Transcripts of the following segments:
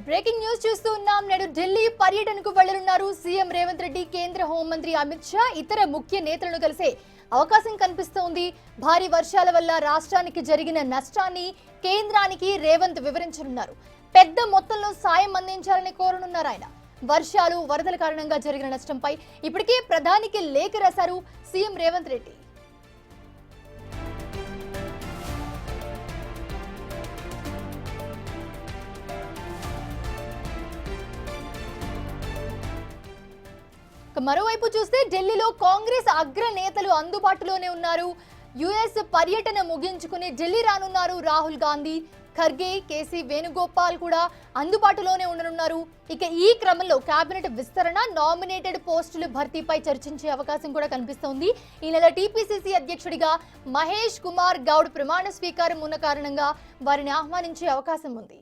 Breaking news చూస్తూ ఉన్నాం. నేడు ఢిల్లీ పర్యటనకు వెళ్లనున్నారు సీఎం రేవంత్ రెడ్డి. కేంద్ర హోంమంత్రి అమిత్ షా ఇతర ముఖ్య నేతలను కలిసే అవకాశం కనిపిస్తోంది. భారీ వర్షాల వల్ల రాష్ట్రానికి జరిగిన నష్టాన్ని కేంద్రానికి రేవంత్ వివరించనున్నారు. పెద్ద మొత్తంలో సాయం అందించాలని కోరనున్నారు ఆయన. వర్షాలు వరదల కారణంగా జరిగిన నష్టంపై ఇప్పటికే ప్రధానికి లేఖ రాశారు సీఎం రేవంత్ రెడ్డి. మరోవైపు చూస్తే ఢిల్లీలో కాంగ్రెస్ అగ్ర నేతలు అందుబాటులోనే ఉన్నారు. యుఎస్ పర్యటన ముగించుకుని ఢిల్లీ రానున్నారు రాహుల్ గాంధీ, ఖర్గే, కేసీ వేణుగోపాల్ కూడా అందుబాటులోనే ఉండనున్నారు. ఇక ఈ క్రమంలో కేబినెట్ విస్తరణ, నామినేటెడ్ పోస్టుల భర్తీపై చర్చించే అవకాశం కూడా కనిపిస్తోంది. ఈ నెల టీపీసీసీ అధ్యక్షుడిగా మహేష్ కుమార్ గౌడ్ ప్రమాణ స్వీకారం ఉన్న కారణంగా వారిని ఆహ్వానించే అవకాశం ఉంది.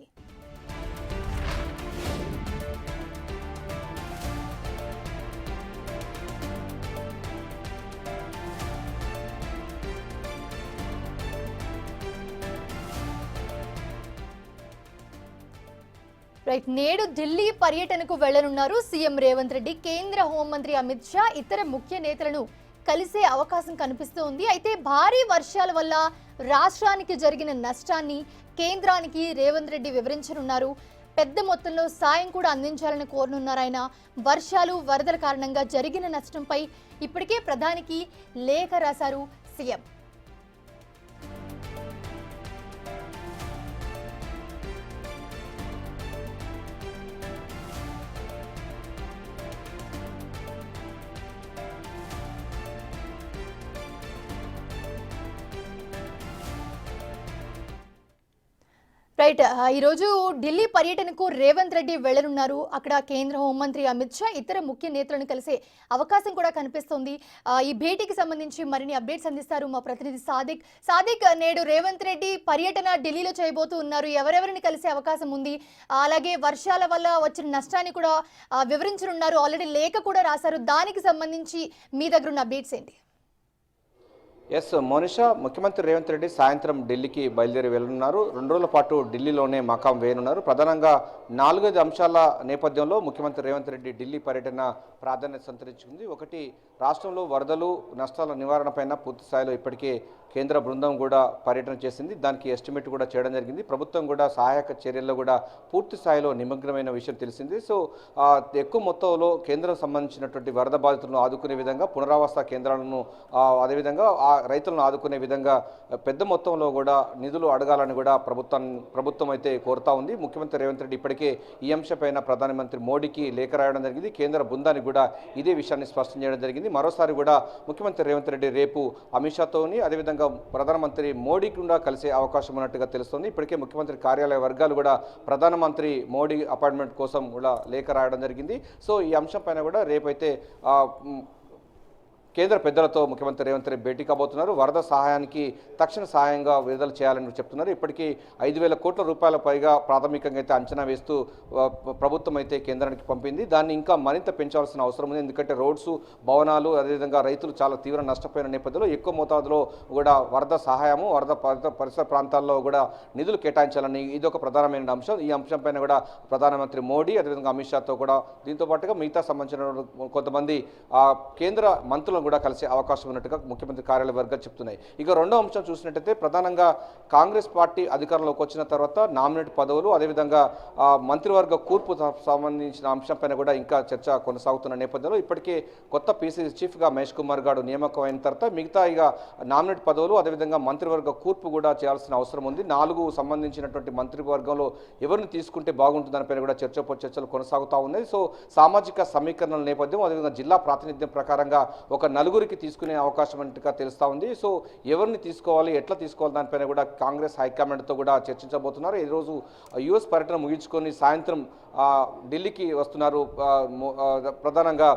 నేడు ఢిల్లీ పర్యటనకు వెళ్లనున్నారు సీఎం రేవంత్ రెడ్డి. కేంద్ర హోంమంత్రి అమిత్ షా ఇతర ముఖ్య నేతలను కలిసే అవకాశం కనిపిస్తోంది. అయితే భారీ వర్షాల వల్ల రాష్ట్రానికి జరిగిన నష్టాన్ని కేంద్రానికి రేవంత్ రెడ్డి వివరించనున్నారు. పెద్ద మొత్తంలో సాయం కూడా అందించాలని కోరనున్నారు ఆయన. వర్షాలు వరదల కారణంగా జరిగిన నష్టంపై ఇప్పటికే ప్రధానికి లేఖ రాశారు సీఎం. ఈరోజు ఢిల్లీ పర్యటనకు రేవంత్ రెడ్డి వెళ్లనున్నారు. అక్కడ కేంద్ర హోంమంత్రి అమిత్ షా ఇతర ముఖ్య నేతలను కలిసే అవకాశం కూడా కనిపిస్తోంది. ఈ భేటీకి సంబంధించి మరిన్ని అప్డేట్స్ అందిస్తారు మా ప్రతినిధి సాదిక్. నేడు రేవంత్ రెడ్డి పర్యటన ఢిల్లీలో చేయబోతూ ఉన్నారు. ఎవరెవరిని కలిసే అవకాశం ఉంది? అలాగే వర్షాల వల్ల వచ్చిన నష్టాన్ని కూడా వివరించనున్నారు. ఆల్రెడీ లేఖ కూడా రాశారు. దానికి సంబంధించి మీ దగ్గర ఉన్న అప్డేట్స్ ఏంటి? ఎస్ మోనిషా, ముఖ్యమంత్రి రేవంత్ రెడ్డి సాయంత్రం ఢిల్లీకి బయలుదేరి వెళ్తున్నారు. 2 రోజుల పాటు ఢిల్లీలోనే మకాం వేయనున్నారు. ప్రధానంగా 4 అంశాల నేపథ్యంలో ముఖ్యమంత్రి రేవంత్ రెడ్డి ఢిల్లీ పర్యటన ప్రాధాన్యత సంతరించుకుంది. ఒకటి, రాష్ట్రంలో వరదలు నష్టాల నివారణపైన పూర్తి స్థాయిలో ఇప్పటికే కేంద్ర బృందం కూడా పర్యటన చేసింది. దానికి ఎస్టిమేట్ కూడా చేయడం జరిగింది. ప్రభుత్వం కూడా సహాయక చర్యల్లో కూడా పూర్తి స్థాయిలో నిమగ్నమైన విషయం తెలిసింది. సో ఎక్కువ మొత్తంలో కేంద్రం సంబంధించినటువంటి వరద బాధితులను ఆదుకునే విధంగా, పునరావాస కేంద్రాలను అదేవిధంగా రైతులను ఆదుకునే విధంగా పెద్ద మొత్తంలో కూడా నిధులు అడగాలని కూడా ప్రభుత్వం అయితే కోరుతా ఉంది. ముఖ్యమంత్రి రేవంత్ రెడ్డి ఇప్పటికే ఈ అంశంపైన ప్రధానమంత్రి మోడీకి లేఖ రాయడం జరిగింది. కేంద్ర బృందానికి కూడా ఇదే విషయాన్ని స్పష్టం చేయడం జరిగింది. మరోసారి కూడా ముఖ్యమంత్రి రేవంత్ రెడ్డి రేపు అమిత్ షాతోని అదేవిధంగా ప్రధానమంత్రి మోడీ కూడా కలిసే అవకాశం ఉన్నట్టుగా తెలుస్తుంది. ఇప్పటికే ముఖ్యమంత్రి కార్యాలయ వర్గాలు కూడా ప్రధానమంత్రి మోడీ అపాయింట్మెంట్ కోసం కూడా లేఖ రాయడం జరిగింది. సో ఈ అంశం పైన కూడా రేపైతే కేంద్ర పెద్దలతో ముఖ్యమంత్రి రేవంత్ రెడ్డి భేటీ కాబోతున్నారు. వరద సహాయానికి తక్షణ సహాయంగా విడుదల చేయాలని చెప్తున్నారు. ఇప్పటికీ 5,000 కోట్ల రూపాయల పైగా ప్రాథమికంగా అయితే అంచనా వేస్తూ ప్రభుత్వం అయితే కేంద్రానికి పంపింది. దాన్ని ఇంకా మరింత పెంచాల్సిన అవసరం ఉంది. ఎందుకంటే రోడ్స్, భవనాలు, అదేవిధంగా రైతులు చాలా తీవ్ర నష్టపోయిన నేపథ్యంలో ఎక్కువ మోతాదులో కూడా వరద సహాయము, వరద పరిసర ప్రాంతాల్లో కూడా నిధులు కేటాయించాలని ఇదొక ప్రధానమైన అంశం. ఈ అంశం పైన కూడా ప్రధానమంత్రి మోడీ అదేవిధంగా అమిత్ షాతో కూడా దీంతో పాటుగా మిగతా సంబంధించిన కొంతమంది కేంద్ర మంత్రులను కూడా కలిసే అవకాశం ఉన్నట్టుగా ముఖ్యమంత్రి కార్యాలయ వర్గాలు చెప్తున్నాయి. ఇక రెండో అంశం చూసినట్టయితే ప్రధానంగా కాంగ్రెస్ పార్టీ అధికారంలోకి వచ్చిన తర్వాత నామినేట్ పదవులు అదేవిధంగా మంత్రివర్గ కూర్పు సంబంధించిన అంశంపైన కూడా ఇంకా చర్చ కొనసాగుతున్న నేపథ్యంలో ఇప్పటికే కొత్త పీసీసీ చీఫ్గా మహేష్ కుమార్ గౌడ్ నియామకం అయిన తర్వాత మిగతా ఇక నామినేట్ పదవులు అదేవిధంగా మంత్రివర్గ కూర్పు కూడా చేయాల్సిన అవసరం ఉంది. 4 సంబంధించినటువంటి మంత్రివర్గంలో ఎవరిని తీసుకుంటే బాగుంటుందనిపైన కూడా చర్చలు కొనసాగుతూ ఉన్నాయి. సో సామాజిక సమీకరణల నేపథ్యం అదేవిధంగా జిల్లా ప్రాతినిధ్యం ప్రకారంగా ఒక 4 తీసుకునే అవకాశం అంటగా తెలుస్తూ ఉంది. సో ఎవరిని తీసుకోవాలి, ఎట్లా తీసుకోవాలి దానిపైన కూడా కాంగ్రెస్ హైకమాండ్తో కూడా చర్చించబోతున్నారు. ఈరోజు యుఎస్ పర్యటన ముగించుకొని సాయంత్రం ఢిల్లీకి వస్తున్నారు ప్రధానంగా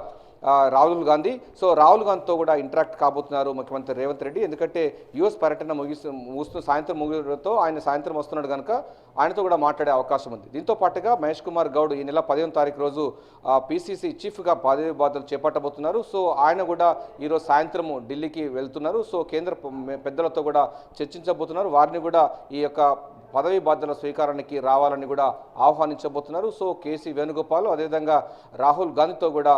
రాహుల్ గాంధీ. సో రాహుల్ గాంధీతో కూడా ఇంటరాక్ట్ కాబోతున్నారు ముఖ్యమంత్రి రేవంత్ రెడ్డి. ఎందుకంటే యుఎస్ పర్యటన ముగిస్తూ సాయంత్రం ముగియడంతో ఆయన సాయంత్రం వస్తున్నాడు కనుక ఆయనతో కూడా మాట్లాడే అవకాశం ఉంది. దీంతో పాటుగా మహేష్ కుమార్ గౌడ్ ఈ నెల 15వ తారీఖు రోజు పిసిసి చీఫ్గా పదవి బాధ్యతలు చేపట్టబోతున్నారు. సో ఆయన కూడా ఈరోజు సాయంత్రం ఢిల్లీకి వెళ్తున్నారు. సో కేంద్ర పెద్దలతో కూడా చర్చించబోతున్నారు. వారిని కూడా ఈ యొక్క పదవి బాధ్యతల స్వీకారానికి రావాలని కూడా ఆహ్వానించబోతున్నారు. సో కేసీ వేణుగోపాల్ అదేవిధంగా రాహుల్ గాంధీతో కూడా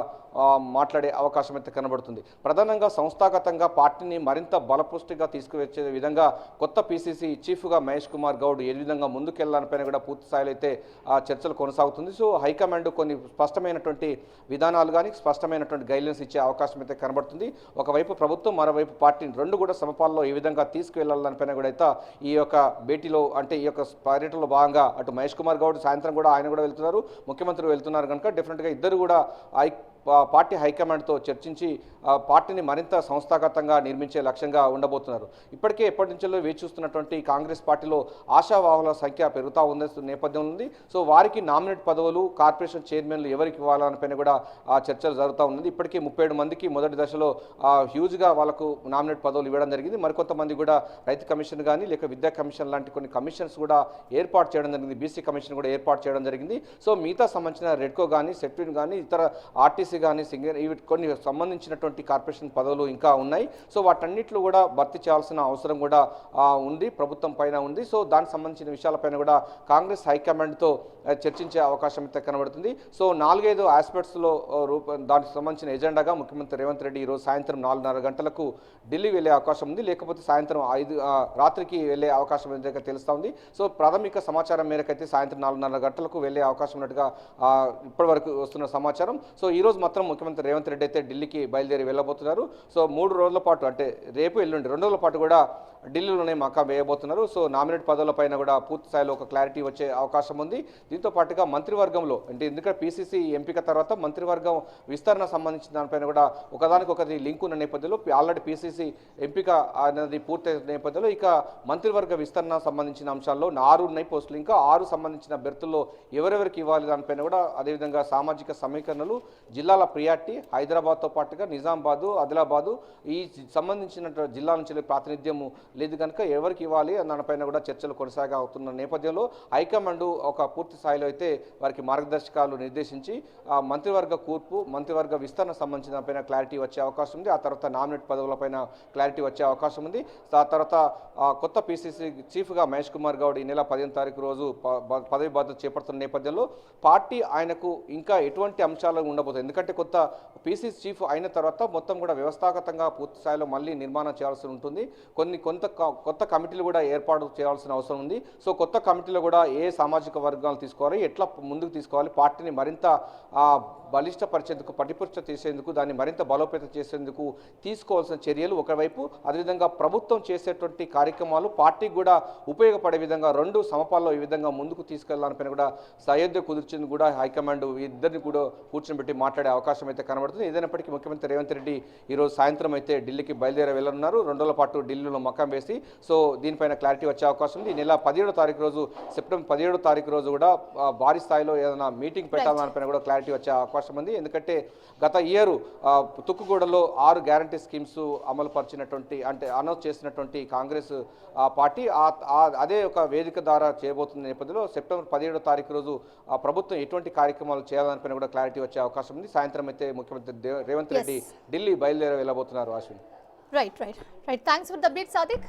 మాట్లాడే అవకాశం అయితే కనబడుతుంది. ప్రధానంగా సంస్థాగతంగా పార్టీని మరింత బలపుష్టిగా తీసుకువచ్చే విధంగా కొత్త పిసిసి చీఫ్గా మహేష్ కుమార్ గౌడ్ ఏ విధంగా ముందుకెళ్లాలనిపైన కూడా పూర్తి స్థాయిలో అయితే చర్చలు కొనసాగుతుంది. సో హైకమాండ్ కొన్ని స్పష్టమైనటువంటి విధానాలు కానీ స్పష్టమైనటువంటి గైడ్లైన్స్ ఇచ్చే అవకాశం అయితే కనబడుతుంది. ఒకవైపు ప్రభుత్వం, మరోవైపు పార్టీని రెండు కూడా సమపాల్లో ఏ విధంగా తీసుకువెళ్లాలనిపైన కూడా అయితే ఈ యొక్క భేటీలో అంటే ఈ యొక్క పర్యటనలో భాగంగా అటు మహేష్ కుమార్ గౌడ్ సాయంత్రం కూడా ఆయన కూడా వెళ్తున్నారు, ముఖ్యమంత్రి వెళ్తున్నారు కనుక డెఫినెట్గా ఇద్దరు కూడా పార్టీ హైకమాండ్తో చర్చించి పార్టీని మరింత సంస్థాగతంగా నిర్మించే లక్ష్యంగా ఉండబోతున్నారు. ఇప్పటికే ఎప్పటి నుంచో వేచి చూస్తున్నటువంటి కాంగ్రెస్ పార్టీలో ఆశావాహుల సంఖ్య పెరుగుతూ ఉన్న నేపథ్యం ఉంది. సో వారికి నామినేట్ పదవులు, కార్పొరేషన్ చైర్మన్లు ఎవరికి ఇవ్వాలనిపైన కూడా చర్చలు జరుగుతూ ఉన్నది. ఇప్పటికే 37 మందికి మొదటి దశలో హ్యూజ్గా వాళ్ళకు నామినేట్ పదవులు ఇవ్వడం జరిగింది. మరికొంతమంది కూడా రైతు కమిషన్ కానీ లేక విద్యా కమిషన్ లాంటి కొన్ని కమిషన్స్ కూడా ఏర్పాటు చేయడం జరిగింది. బీసీ కమిషన్ కూడా ఏర్పాటు చేయడం జరిగింది. సో మిగతా సంబంధించిన రెడ్కో కానీ, సెట్విన్ కానీ, ఇతర ఆర్టీసీ కానీ, సింగర్ ఇవి కొన్ని సంబంధించినటువంటి కార్పొరేషన్ పదవులు ఇంకా ఉన్నాయి. సో వాటన్నిటిలో కూడా భర్తీ చేయాల్సిన అవసరం కూడా ఉంది, ప్రభుత్వం పైన ఉంది. సో దానికి సంబంధించిన విషయాలపైన కూడా కాంగ్రెస్ హైకమాండ్తో చర్చించే అవకాశం అయితే కనబడుతుంది. సో 4-5 ఆస్పెక్ట్స్లో దానికి సంబంధించిన ఎజెండాగా ముఖ్యమంత్రి రేవంత్ రెడ్డి ఈరోజు సాయంత్రం 4:30 గంటలకు ఢిల్లీ వెళ్ళే అవకాశం ఉంది. లేకపోతే సాయంత్రం 5 రాత్రికి వెళ్ళే అవకాశం అయితే తెలుస్తూ ఉంది. సో ప్రాథమిక సమాచారం మేరకైతే సాయంత్రం 4:30 గంటలకు వెళ్ళే అవకాశం ఉన్నట్టుగా ఇప్పటి వరకు వస్తున్న సమాచారం. సో ఈరోజు మాత్రం ముఖ్యమంత్రి రేవంత్ రెడ్డి అయితే ఢిల్లీకి బయలుదేరి వెళ్ళబోతున్నారు. సో 3 రోజుల పాటు అంటే రేపు ఎల్లుండి 2 రోజుల పాటు కూడా ఢిల్లీలోనే మకాం వేయబోతున్నారు. సో నామినేట్ పదవులపైన కూడా పూర్తి స్థాయిలో ఒక క్లారిటీ వచ్చే అవకాశం ఉంది. దీంతో పాటుగా మంత్రివర్గంలో అంటే ఎందుకంటే పిసిసి ఎంపిక తర్వాత మంత్రివర్గం విస్తరణ సంబంధించిన దానిపైన కూడా ఒకదానికొకటి లింక్ ఉన్న నేపథ్యంలో ఆల్రెడీ పిసిసి ఎంపిక అనేది పూర్తయిన నేపథ్యంలో ఇక మంత్రివర్గ విస్తరణ సంబంధించిన అంశాల్లో 6 ఉన్నాయి పోస్టులు, ఇంకా 6 సంబంధించిన బెర్తుల్లో ఎవరెవరికి ఇవ్వాలి దానిపైన కూడా అదేవిధంగా సామాజిక సమీకరణలు, జిల్లాల ప్రియారిటీ, హైదరాబాద్తో పాటుగా నిజామాబాదు, ఆదిలాబాదు ఈ సంబంధించిన జిల్లా నుంచి ప్రాతినిధ్యము లేదు కనుక ఎవరికి ఇవ్వాలి దానిపైన కూడా చర్చలు కొనసాగుతున్న నేపథ్యంలో హైకమాండ్ ఒక పూర్తి స్థాయిలో అయితే వారికి మార్గదర్శకాలు నిర్దేశించి మంత్రివర్గ కూర్పు, మంత్రివర్గ విస్తరణ సంబంధించిన దానిపైన క్లారిటీ వచ్చే అవకాశం ఉంది. ఆ తర్వాత నామినేట్ పదవులపైన క్లారిటీ వచ్చే అవకాశం ఉంది. ఆ తర్వాత కొత్త పిసిసి చీఫ్గా మహేష్ కుమార్ గౌడ్ ఈ నెల 15వ తారీఖు రోజు పదవి బాధ్యత చేపడుతున్న నేపథ్యంలో పార్టీ ఆయనకు ఇంకా ఎటువంటి అంశాలు ఉండబోతుంది. ఎందుకంటే కొత్త పిసిసి చీఫ్ అయిన తర్వాత మొత్తం కూడా వ్యవస్థాగతంగా పూర్తి స్థాయిలో మళ్ళీ నిర్మాణం చేయాల్సి ఉంటుంది. కొత్త కమిటీలు కూడా ఏర్పాటు చేయాల్సిన అవసరం ఉంది. సో కొత్త కమిటీలో కూడా ఏ సామాజిక వర్గాలు తీసుకోవాలి, ఎట్లా ముందుకు తీసుకోవాలి, పార్టీని మరింత బలిష్టపరిచేందుకు, పటిపుష్ట చేసేందుకు, దాన్ని మరింత బలోపేతం చేసేందుకు తీసుకోవాల్సిన చర్యలు ఒకవైపు, అదేవిధంగా ప్రభుత్వం చేసేటువంటి కార్యక్రమాలు పార్టీకి కూడా ఉపయోగపడే విధంగా రెండు సమపాల్లో ఈ విధంగా ముందుకు తీసుకెళ్లాలనిపైన కూడా సయోధ్య కుదిర్చింది కూడా హైకమాండ్ ఇద్దరిని కూడా కూర్చొని పెట్టి మాట్లాడే అవకాశం అయితే కనబడుతుంది. ఏదైనప్పటికీ ముఖ్యమంత్రి రేవంత్ రెడ్డి ఈరోజు సాయంత్రం అయితే ఢిల్లీకి బయలుదేరి వెళ్ళనున్నారు. 2 రోజుల పాటు ఢిల్లీలో మకాం వేసి సో దీనిపైన క్లారిటీ వచ్చే అవకాశం ఉంది. ఈ నెల 17వ తారీఖు రోజు, సెప్టెంబర్ 17వ తారీఖు రోజు కూడా భారీ స్థాయిలో ఏదైనా మీటింగ్ పెట్టాలనిపైన కూడా క్లారిటీ వచ్చే అవకాశం ఉంది. ఎందుకంటే గత ఇయర్ తుక్కుగూడలో 6 గ్యారంటీ స్కీమ్స్ అమలు పరిచినటువంటి అంటే అనౌన్స్ చేసినటువంటి కాంగ్రెస్ పార్టీ అదే ఒక వేదిక ద్వారా చేయబోతున్న నేపథ్యంలో సెప్టెంబర్ 17వ తారీఖు రోజు ప్రభుత్వం ఎటువంటి కార్యక్రమాలు చేయాలనిపైన కూడా క్లారిటీ వచ్చే అవకాశం ఉంది. సాయంత్రం అయితే ముఖ్యమంత్రి రేవంత్ రెడ్డి ఢిల్లీ బయలుదేరి వెళ్ళబోతున్నారు. Ashwini. Right. Thanks for the update Sadiq.